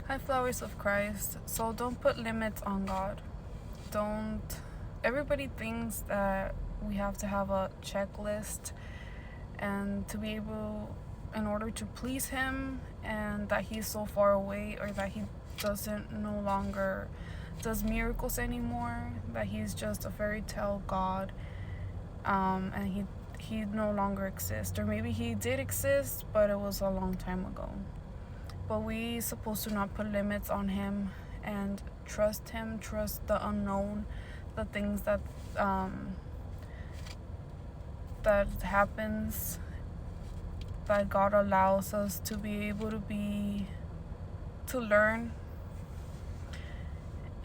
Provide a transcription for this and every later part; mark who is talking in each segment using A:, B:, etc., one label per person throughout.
A: Hi, Flowers of Christ. So don't put limits on God. Don't. Everybody thinks that we have to have a checklist and to be able, in order to please Him, and that He's so far away, or that He doesn't no longer does miracles anymore, that He's just a fairy tale God, and he no longer exists, or maybe He did exist, but it was a long time ago. But we supposed to not put limits on Him and trust Him, trust the unknown, the things that that happens, that God allows us to be able to learn,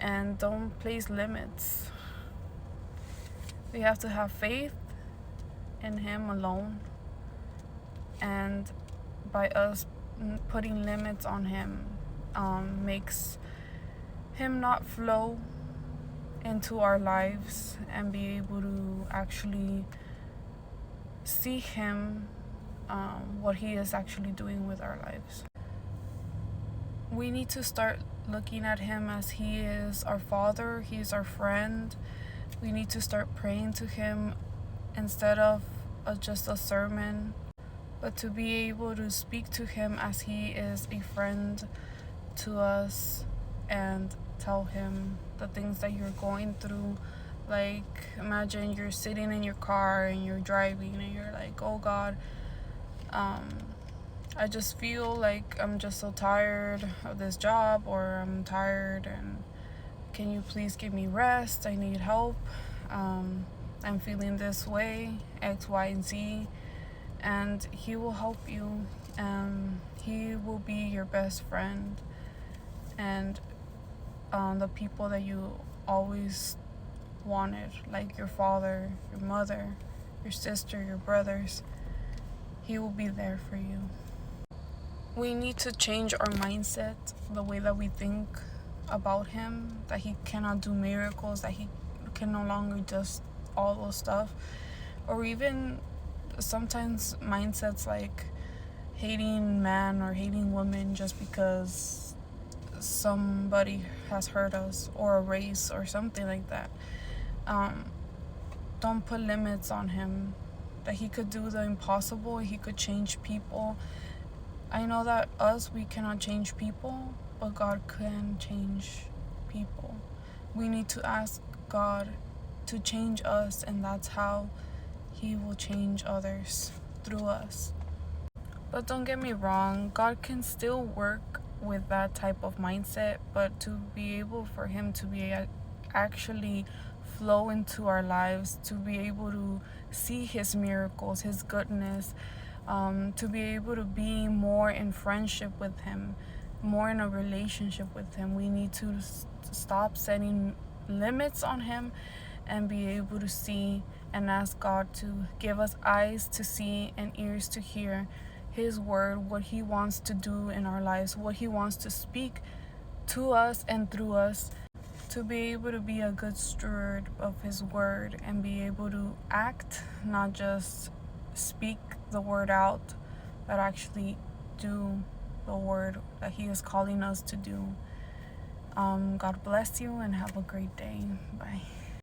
A: and don't place limits. We have to have faith in Him alone, and by us putting limits on Him makes Him not flow into our lives and be able to actually see Him, what He is actually doing with our lives. We need to start looking at Him as He is our Father, He is our friend. We need to start praying to Him instead of just a sermon, but to be able to speak to Him as He is a friend to us, and tell Him the things that you're going through. Like, imagine you're sitting in your car and you're driving and you're like, oh God, I just feel like I'm just so tired of this job, or I'm tired, and can you please give me rest? I need help. I'm feeling this way, X, Y, and Z. And He will help you. He will be your best friend. And the people that you always wanted, like your father, your mother, your sister, your brothers, He will be there for you. We need to change our mindset, the way that we think about Him, that He cannot do miracles, that He can no longer just all those stuff, or even sometimes mindsets like hating man or hating women just because somebody has hurt us, or a race or something like that. Don't put limits on Him, that He could do the impossible. He could change people. I know that we cannot change people, but God can change people. We need to ask God to change us, and that's how He will change others, through us. But don't get me wrong, God can still work with that type of mindset, but to be able for Him to be actually flow into our lives, to be able to see His miracles, His goodness, to be able to be more in friendship with Him, more in a relationship with Him, we need to stop setting limits on Him and be able to see, and ask God to give us eyes to see and ears to hear His word, what He wants to do in our lives, what He wants to speak to us and through us, to be able to be a good steward of His word and be able to act, not just speak the word out, but actually do the word that He is calling us to do. God bless you and have a great day. Bye.